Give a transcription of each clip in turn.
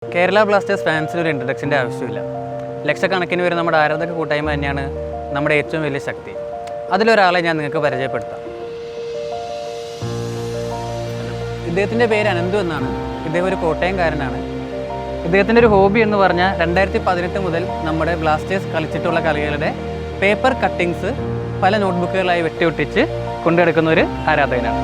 Kerala Blasters ഫാൻസിന് ഒരു ഇൻട്രഡക്ഷൻ്റെ ആവശ്യമില്ല. ലക്ഷക്കണക്കിന് വരെ നമ്മുടെ ആരാധക കൂട്ടായ്മ തന്നെയാണ് നമ്മുടെ ഏറ്റവും വലിയ ശക്തി. അതിലൊരാളെ ഞാൻ നിങ്ങൾക്ക് പരിചയപ്പെടുത്താം. ഇദ്ദേഹത്തിൻ്റെ പേര് അനന്തു എന്നാണ്. ഇദ്ദേഹം ഒരു കോട്ടയംകാരനാണ്. ഇദ്ദേഹത്തിൻ്റെ ഒരു ഹോബി എന്ന് പറഞ്ഞാൽ 2018 മുതൽ നമ്മുടെ ബ്ലാസ്റ്റേഴ്സ് കളിച്ചിട്ടുള്ള കളികളുടെ പേപ്പർ കട്ടിങ്സ് പല നോട്ട്ബുക്കുകളായി വെട്ടിയൊട്ടിച്ച് കൊണ്ടുനടക്കുന്ന ഒരു ആരാധകനാണ്.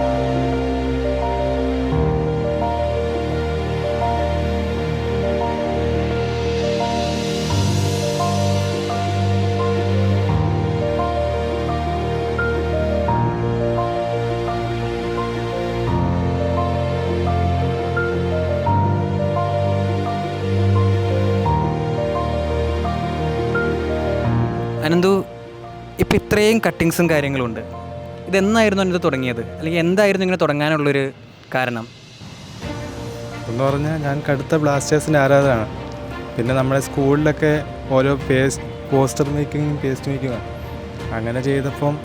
അനന്തു, ഇപ്പോൾ ഇത്രയും കട്ടിങ്സും കാര്യങ്ങളുണ്ട്. ഇതെന്നായിരുന്നു അനന്തു തുടങ്ങിയത്? അല്ലെങ്കിൽ എന്തായിരുന്നു ഇങ്ങനെ തുടങ്ങാനുള്ളൊരു കാരണം? എന്ന് പറഞ്ഞാൽ ഞാൻ കടുത്ത ബ്ലാസ്റ്റേഴ്സിൻ്റെ ആരാധകനാണ്. പിന്നെ നമ്മുടെ സ്കൂളിലൊക്കെ ഓരോ പോസ്റ്റർ മേക്കിങ്ങും പേസ്റ്റ് മേക്കിങ്ങും അങ്ങനെ ചെയ്തപ്പം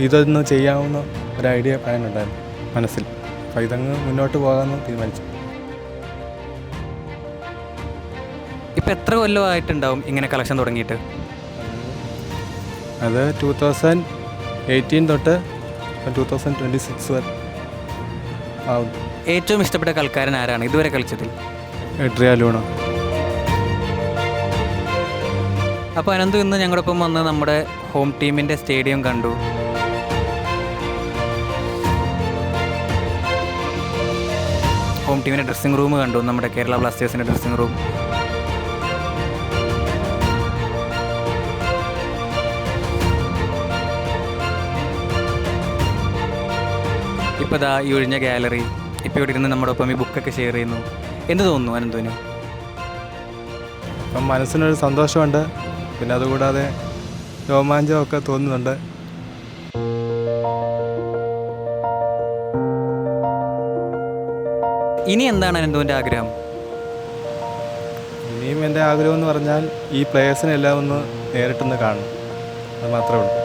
ഇതൊന്ന് ചെയ്യാവുന്ന ഒരു ഐഡിയ പ്ലാൻ ഉണ്ടായിരുന്നു മനസ്സിൽ. അപ്പോൾ ഇതങ്ങ് മുന്നോട്ട് പോകാമെന്ന് തീരുമാനിച്ചു. ഇപ്പോൾ എത്ര കൊല്ലമായിട്ടുണ്ടാവും ഇങ്ങനെ കളക്ഷൻ തുടങ്ങിയിട്ട്? അത് 2018 തൊട്ട് 2026 വരെ ആവും. ഏറ്റവും ഇഷ്ടപ്പെട്ട കളിക്കാരൻ ആരാണ് ഇതുവരെ കളിച്ചതിൽ? എഡ്രിയ ലൂണ. അപ്പോൾ അനന്തു ഇന്ന് ഞങ്ങളുടെ ഒപ്പം വന്ന് നമ്മുടെ ഹോം ടീമിൻ്റെ സ്റ്റേഡിയം കണ്ടു. ഹോം ടീമിൻ്റെ ഡ്രസ്സിംഗ് റൂം കണ്ടു, നമ്മുടെ കേരള ബ്ലാസ്റ്റേഴ്സിൻ്റെ ഡ്രസ്സിംഗ് റൂം. ഇപ്പോൾ ഇതാ ഈ ഒഴിഞ്ഞ ഗാലറി. ഇപ്പോൾ ഇവിടെ ഇരുന്ന് നമ്മുടെ ഒപ്പം ഈ ബുക്കൊക്കെ ഷെയർ ചെയ്യുന്നു. എന്ത് തോന്നുന്നു അനന്തുവിന്? അപ്പം മനസ്സിനൊരു സന്തോഷമുണ്ട്. പിന്നെ അതുകൂടാതെ രോമാഞ്ചമൊക്കെ തോന്നുന്നുണ്ട്. ഇനി എന്താണ് അനന്തുവിൻ്റെ ആഗ്രഹം? ഇനിയും എൻ്റെ ആഗ്രഹം എന്ന് പറഞ്ഞാൽ ഈ പ്ലേയേഴ്സിനെല്ലാം ഒന്ന് നേരിട്ടൊന്ന് കാണണം. അത് മാത്രമേ ഉള്ളൂ.